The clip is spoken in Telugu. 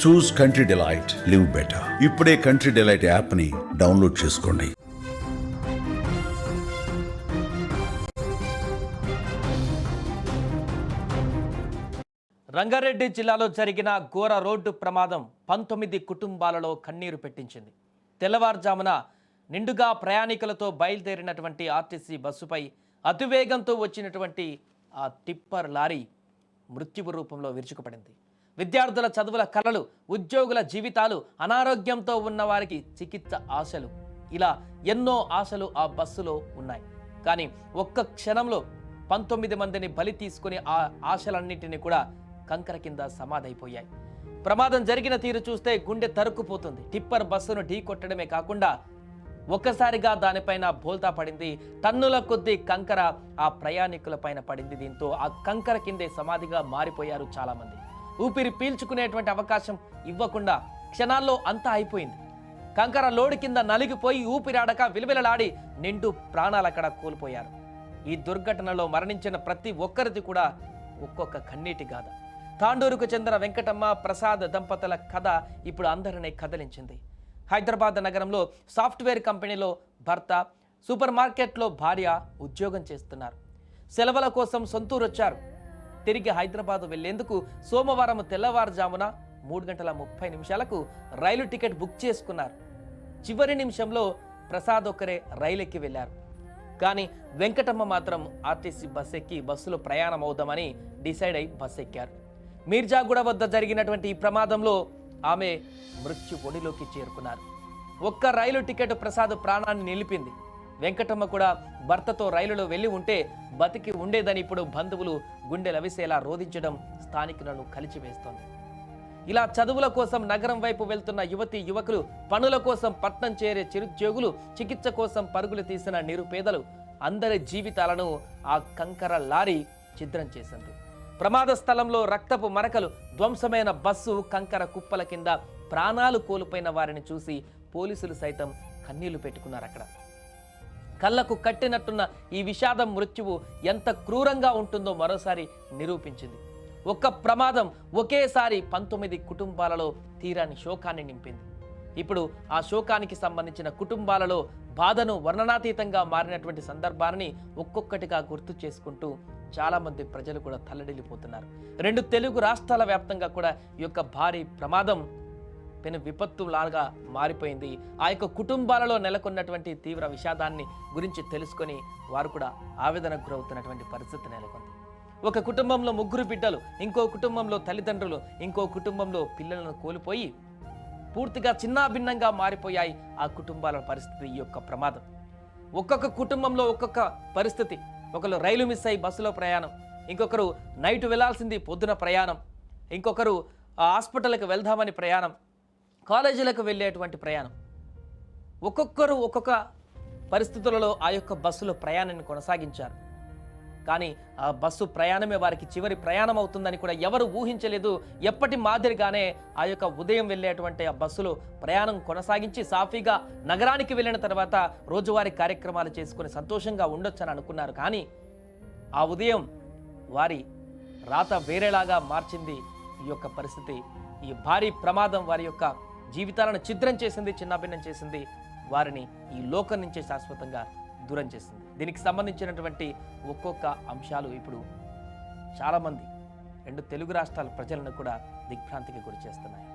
చూస్ కంట్రీ డిలైట్, లివ్ బెటర్. ఇప్పుడే కంట్రీ డిలైట్ యాప్ ని డౌన్లోడ్ చేసుకోండి. రంగారెడ్డి జిల్లాలో జరిగిన ఘోర రోడ్డు ప్రమాదం 19 కుటుంబాలలో కన్నీరు పెట్టించింది. తెల్లవారుజామున నిండుగా ప్రయాణికులతో బయలుదేరినటువంటి ఆర్టీసీ బస్సుపై అతివేగంతో వచ్చినటువంటి ఆ టిప్పర్ లారీ మృత్యువు రూపంలో విరుచుకుపడింది. విద్యార్థుల చదువుల కలలు, ఉద్యోగుల జీవితాలు, అనారోగ్యంతో ఉన్న వారికి చికిత్స ఆశలు, ఇలా ఎన్నో ఆశలు ఆ బస్సులో ఉన్నాయి. కానీ ఒక్క క్షణంలో 19 మందిని బలి తీసుకుని ఆ ఆశలన్నింటినీ కూడా కంకర కింద సమాధైపోయాయి. ప్రమాదం జరిగిన తీరు చూస్తే గుండె తరుక్కుపోతుంది. టిప్పర్ బస్సును ఢీ కొట్టడమే కాకుండా ఒక్కసారిగా దానిపైన బోల్తా పడింది. టన్నుల కొద్దీ కంకర ఆ ప్రయాణికుల పైన పడింది. దీంతో ఆ కంకర కిందే సమాధిగా మారిపోయారు చాలా మంది. ఊపిరి పీల్చుకునేటువంటి అవకాశం ఇవ్వకుండా క్షణాల్లో అంతా అయిపోయింది. కంకర లోడు కింద నలిగిపోయి ఊపిరాడక విలవిలలాడి నిండు ప్రాణాలక్కడ కోల్పోయారు. ఈ దుర్ఘటనలో మరణించిన ప్రతి ఒక్కరిది కూడా ఒక్కొక్క కన్నీటి గాథ. తాండూరుకు చెందిన వెంకటమ్మ ప్రసాద్ దంపతుల కథ ఇప్పుడు అందరినీ కదిలించింది. హైదరాబాద్ నగరంలో సాఫ్ట్వేర్ కంపెనీలో భర్త, సూపర్ మార్కెట్లో భార్య ఉద్యోగం చేస్తున్నారు. సెలవుల కోసం సొంతూరు వచ్చారు. తిరిగి హైదరాబాద్ వెళ్లేందుకు సోమవారం తెల్లవారుజామున 3:30 రైలు టికెట్ బుక్ చేసుకున్నారు. చివరి నిమిషంలో ప్రసాద్ ఒక్కరే రైలెక్కి వెళ్లారు. కానీ వెంకటమ్మ మాత్రం ఆర్టీసీ బస్ ఎక్కి బస్సులో ప్రయాణం అవుదామని డిసైడ్ అయి బస్ ఎక్కారు. మీర్జాగూడ వద్ద జరిగినటువంటి ఈ ప్రమాదంలో ఆమె మృత్యు ఒడిలోకి చేరుకున్నారు. ఒక్క రైలు టికెట్ ప్రసాద్ ప్రాణాన్ని నిలిపింది. వెంకటమ్మ కూడా భర్తతో రైలులో వెళ్లి ఉంటే బతికి ఉండేదని ఇప్పుడు బంధువులు గుండెలవిసేలా రోధించడం స్థానికులను కలిచివేస్తోంది. ఇలా చదువుల కోసం నగరం వైపు వెళ్తున్న యువతీ యువకులు, పనుల కోసం పట్నం చేరే చిరుద్యోగులు, చికిత్స కోసం పరుగులు తీసిన నిరుపేదలు, అందరి జీవితాలను ఆ కంకర లారీ ఛిద్రం చేసింది. ప్రమాద స్థలంలో రక్తపు మరకలు, ధ్వంసమైన బస్సు, కంకర కుప్పల కింద ప్రాణాలు కోల్పోయిన వారిని చూసి పోలీసులు సైతం కన్నీళ్లు పెట్టుకున్నారు. అక్కడ కళ్ళకు కట్టినట్టున్న ఈ విషాదం మృత్యువు ఎంత క్రూరంగా ఉంటుందో మరోసారి నిరూపించింది. ఒక్క ప్రమాదం ఒకేసారి 19 కుటుంబాలలో తీరాని శోకాన్ని నింపింది. ఇప్పుడు ఆ శోకానికి సంబంధించిన కుటుంబాలలో బాధను వర్ణనాతీతంగా మారినటువంటి సందర్భాన్ని ఒక్కొక్కటిగా గుర్తు చేసుకుంటూ చాలామంది ప్రజలు కూడా తల్లడిల్లిపోతున్నారు. 2 తెలుగు రాష్ట్రాల వ్యాప్తంగా కూడా ఈ యొక్క భారీ ప్రమాదం పెను విపత్తు లాగా మారిపోయింది. ఆ యొక్క కుటుంబాలలో నెలకొన్నటువంటి తీవ్ర విషాదాన్ని గురించి తెలుసుకొని వారు కూడా ఆవేదనకు గురవుతున్నటువంటి పరిస్థితి నెలకొంది. ఒక కుటుంబంలో 3 బిడ్డలు, ఇంకో కుటుంబంలో తల్లిదండ్రులు, ఇంకో కుటుంబంలో పిల్లలను కోల్పోయి పూర్తిగా చిన్నాభిన్నంగా మారిపోయాయి ఆ కుటుంబాల పరిస్థితి. ఈ యొక్క ప్రమాదం ఒక్కొక్క కుటుంబంలో ఒక్కొక్క పరిస్థితి. ఒకరు రైలు మిస్ అయ్యి బస్సులో ప్రయాణం, ఇంకొకరు నైట్ వెళ్లాల్సింది పొద్దున ప్రయాణం, ఇంకొకరు హాస్పిటల్కి వెళ్దామని ప్రయాణం, కాలేజీలకు వెళ్ళేటువంటి ప్రయాణం. ఒక్కొక్కరు ఒక్కొక్క పరిస్థితులలో ఆ యొక్క బస్సులో ప్రయాణాన్ని కొనసాగించారు. కానీ ఆ బస్సు ప్రయాణమే వారికి చివరి ప్రయాణం అవుతుందని కూడా ఎవరు ఊహించలేదు. ఎప్పటి మాదిరిగానే ఆ యొక్క ఉదయం వెళ్ళేటువంటి ఆ బస్సులో ప్రయాణం కొనసాగించి సాఫీగా నగరానికి వెళ్ళిన తర్వాత రోజువారీ కార్యక్రమాలు చేసుకుని సంతోషంగా ఉండొచ్చని అనుకున్నారు. కానీ ఆ ఉదయం వారి రాత వేరేలాగా మార్చింది ఈ యొక్క పరిస్థితి. ఈ భారీ ప్రమాదం వారి యొక్క జీవితాలను ఛిద్రం చేసింది, చిన్నాభిన్నం చేసింది, వారిని ఈ లోకం నుంచే శాశ్వతంగా దూరం చేసింది. దీనికి సంబంధించినటువంటి ఒక్కొక్క అంశాలు ఇప్పుడు చాలామంది 2 తెలుగు రాష్ట్రాల ప్రజలను కూడా దిగ్భ్రాంతికి గురి చేస్తున్నాయి.